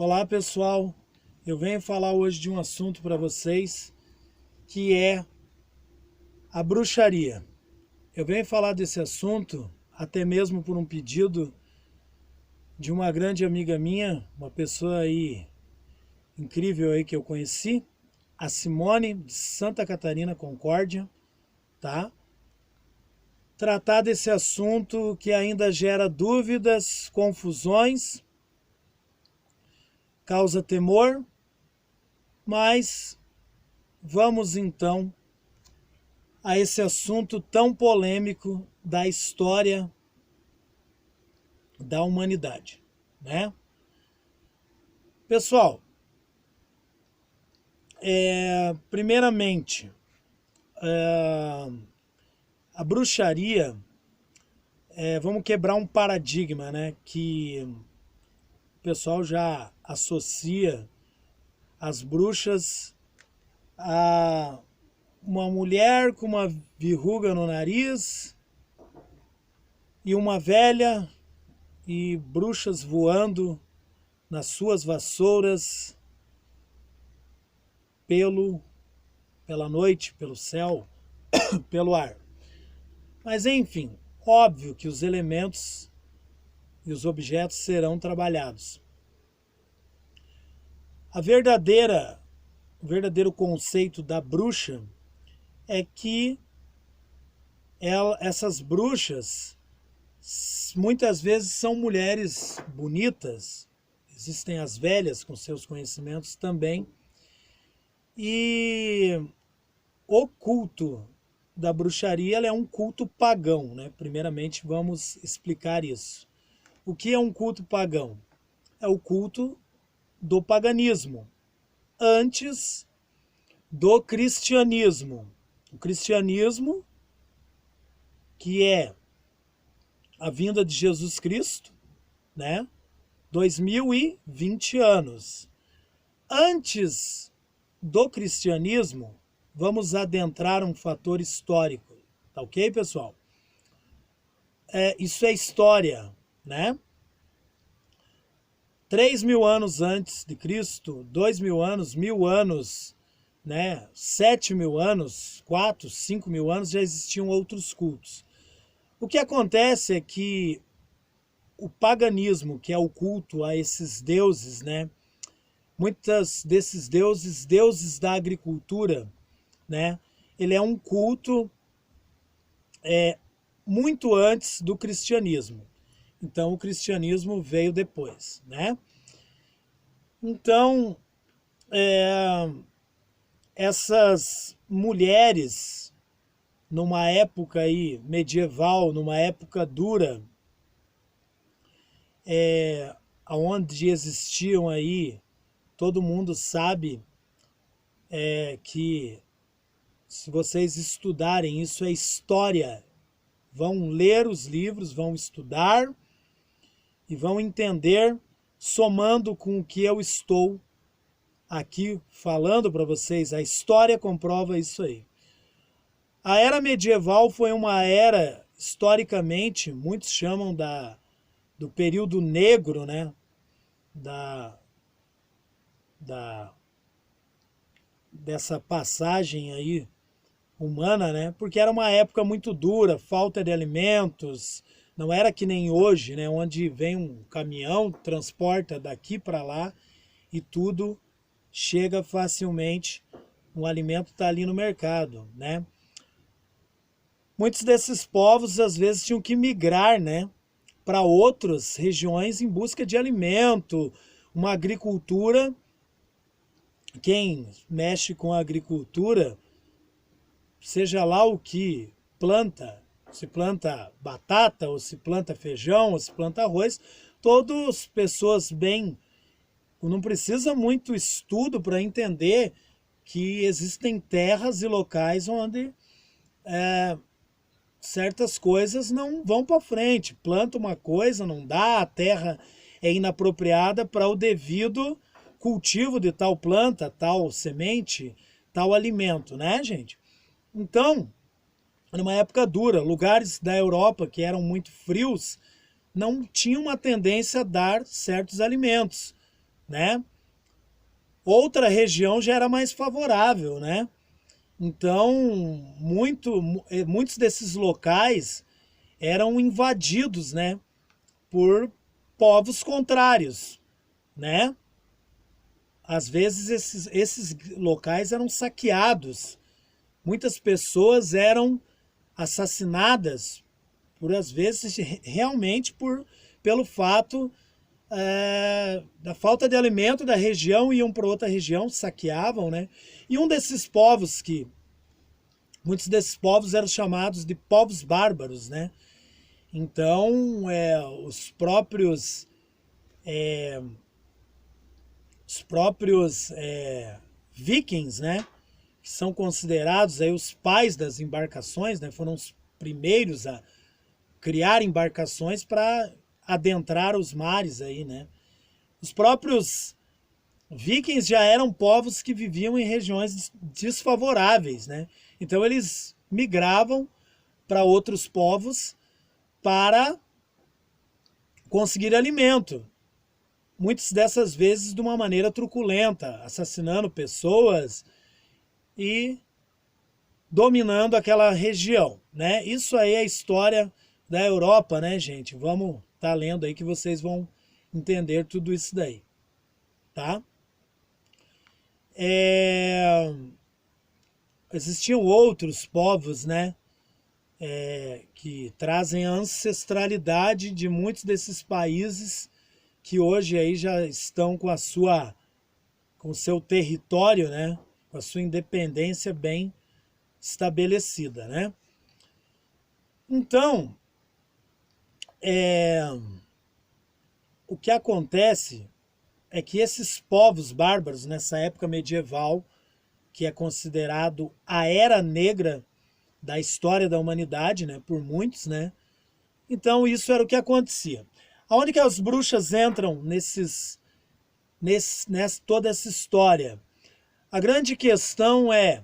Olá pessoal, eu venho falar hoje de um assunto para vocês que é a bruxaria. Eu venho falar desse assunto até mesmo por um pedido de uma grande amiga minha, uma pessoa aí incrível aí que eu conheci, a Simone de Santa Catarina, Concórdia, tá? Tratar desse assunto que ainda gera dúvidas, confusões, causa temor, mas vamos então a esse assunto tão polêmico da história da humanidade, né? Pessoal, primeiramente, a bruxaria, vamos quebrar um paradigma, né? Que o pessoal já associa as bruxas a uma mulher com uma verruga no nariz e uma velha e bruxas voando nas suas vassouras pela noite, pelo céu, pelo ar. Mas enfim, óbvio que os elementos e os objetos serão trabalhados. O verdadeiro conceito da bruxa é que essas bruxas muitas vezes são mulheres bonitas, existem as velhas com seus conhecimentos também, e o culto da bruxaria é um culto pagão, né? Primeiramente vamos explicar isso. O que é um culto pagão? É o culto do paganismo, antes do cristianismo. O cristianismo, que é a vinda de Jesus Cristo, né? 2020 anos. Antes do cristianismo, vamos adentrar um fator histórico. Tá ok, pessoal? Isso é história, né? 3.000 anos antes de Cristo, 2.000 anos, 1.000 anos, né? 7.000 anos, 4, 5.000 anos já existiam outros cultos. O que acontece é que o paganismo, que é o culto a esses deuses, né? Muitos desses deuses da agricultura, né? Ele é um culto muito antes do cristianismo. Então o cristianismo veio depois, né? Então essas mulheres numa época aí medieval, numa época dura, onde existiam aí, todo mundo sabe que se vocês estudarem, isso é história, vão ler os livros, vão estudar e vão entender, somando com o que eu estou aqui falando para vocês, a história comprova isso aí. A era medieval foi uma era, historicamente, muitos chamam do período negro, né? Dessa passagem aí humana, né? Porque era uma época muito dura, falta de alimentos, não era que nem hoje, né? Onde vem um caminhão, transporta daqui para lá e tudo chega facilmente, o alimento está ali no mercado, né? Muitos desses povos às vezes tinham que migrar, né, para outras regiões em busca de alimento, uma agricultura. Quem mexe com a agricultura, seja lá o que planta, se planta batata, ou se planta feijão, ou se planta arroz, todas pessoas bem, não precisa muito estudo para entender que existem terras e locais onde certas coisas não vão para frente. Planta uma coisa, não dá, a terra é inapropriada para o devido cultivo de tal planta, tal semente, tal alimento, né, gente? Então, numa época dura, lugares da Europa que eram muito frios não tinham uma tendência a dar certos alimentos. né? Outra região já era mais favorável, né? Então, muitos desses locais eram invadidos, né, por povos contrários, né? Às vezes esses locais eram saqueados, muitas pessoas eram assassinadas, por às vezes realmente pelo fato da falta de alimento da região, iam para outra região, saqueavam, né? E muitos desses povos eram chamados de povos bárbaros, né? Então, os próprios vikings, né? Que são considerados aí os pais das embarcações, né? Foram os primeiros a criar embarcações para adentrar os mares aí, né? Os próprios vikings já eram povos que viviam em regiões desfavoráveis, né? Então eles migravam para outros povos para conseguir alimento. Muitas dessas vezes de uma maneira truculenta, assassinando pessoas e dominando aquela região, né? Isso aí é a história da Europa, né, gente? Vamos estar lendo aí que vocês vão entender tudo isso daí, tá? Existiam outros povos, né, que trazem a ancestralidade de muitos desses países que hoje aí já estão com o seu território, né, com a sua independência bem estabelecida, né? Então, o que acontece é que esses povos bárbaros, nessa época medieval, que é considerado a era negra da história da humanidade, né, por muitos, né? Então isso era o que acontecia. Aonde que as bruxas entram nessa toda essa história? A grande questão é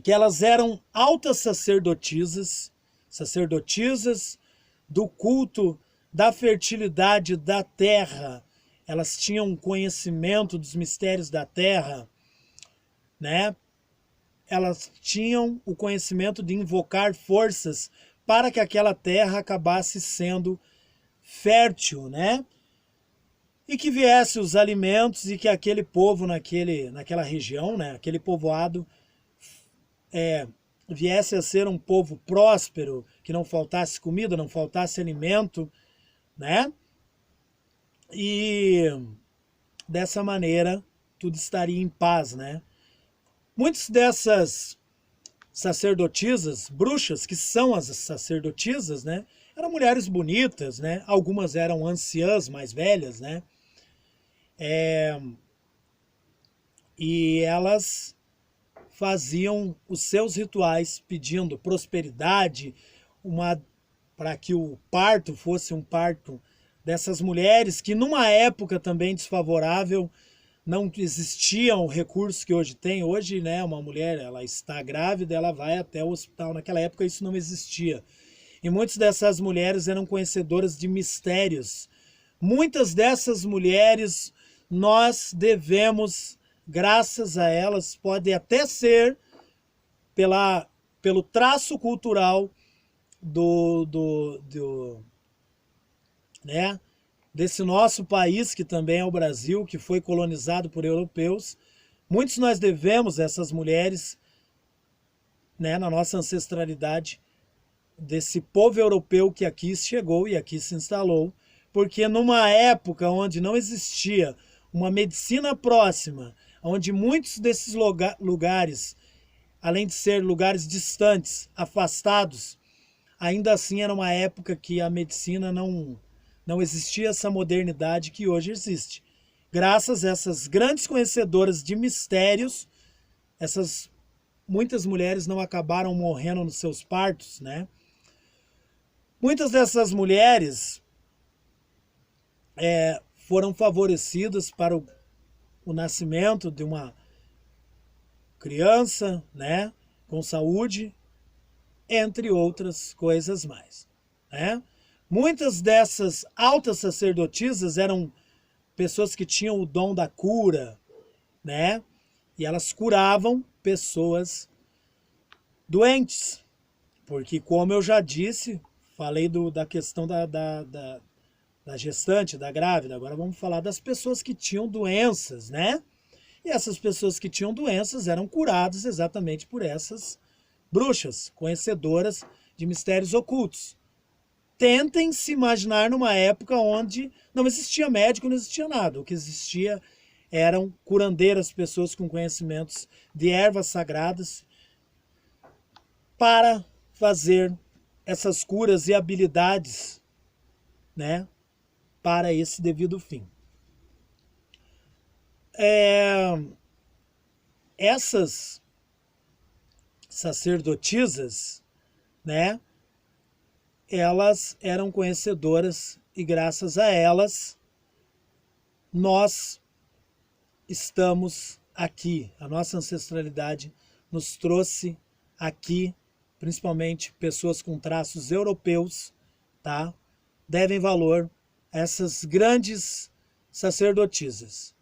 que elas eram altas sacerdotisas do culto da fertilidade da terra. Elas tinham conhecimento dos mistérios da terra, né? Elas tinham o conhecimento de invocar forças para que aquela terra acabasse sendo fértil, né? E que viesse os alimentos e que aquele povo naquela região, né? Aquele povoado viesse a ser um povo próspero, que não faltasse comida, não faltasse alimento, né? E dessa maneira tudo estaria em paz, né? Muitas dessas sacerdotisas, bruxas, que são as sacerdotisas, né? Eram mulheres bonitas, né? Algumas eram anciãs, mais velhas, né? E elas faziam os seus rituais pedindo prosperidade, para que o parto fosse um parto dessas mulheres que numa época também desfavorável não existia o recurso que hoje tem. Hoje, né, uma mulher, ela está grávida, ela vai até o hospital. Naquela época isso não existia. E muitas dessas mulheres eram conhecedoras de mistérios. Muitas dessas mulheres nós devemos, graças a elas, pode até ser pelo traço cultural né, desse nosso país, que também é o Brasil, que foi colonizado por europeus. Muitos nós devemos essas mulheres, né, na nossa ancestralidade, desse povo europeu que aqui chegou e aqui se instalou, porque numa época onde não existia uma medicina próxima, onde muitos desses lugares, além de ser lugares distantes, afastados, ainda assim era uma época que a medicina não existia essa modernidade que hoje existe. Graças a essas grandes conhecedoras de mistérios, muitas mulheres não acabaram morrendo nos seus partos, né? Muitas dessas mulheres foram favorecidas para o nascimento de uma criança, né, com saúde, entre outras coisas mais, né? Muitas dessas altas sacerdotisas eram pessoas que tinham o dom da cura, né? E elas curavam pessoas doentes. Porque, como eu já disse, falei da questão da gestante, da grávida, agora vamos falar das pessoas que tinham doenças, né? E essas pessoas que tinham doenças eram curadas exatamente por essas bruxas, conhecedoras de mistérios ocultos. Tentem se imaginar numa época onde não existia médico, não existia nada. O que existia eram curandeiras, pessoas com conhecimentos de ervas sagradas para fazer essas curas e habilidades, né, para esse devido fim. Essas sacerdotisas, né, elas eram conhecedoras e graças a elas nós estamos aqui. A nossa ancestralidade nos trouxe aqui, principalmente pessoas com traços europeus, tá? Devem valor a essas grandes sacerdotisas.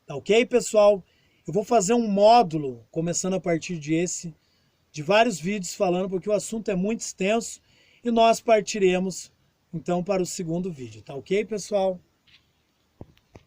Tá ok, pessoal? Eu vou fazer um módulo, começando a partir de vários vídeos falando, porque o assunto é muito extenso, e nós partiremos, então, para o segundo vídeo. Tá ok, pessoal?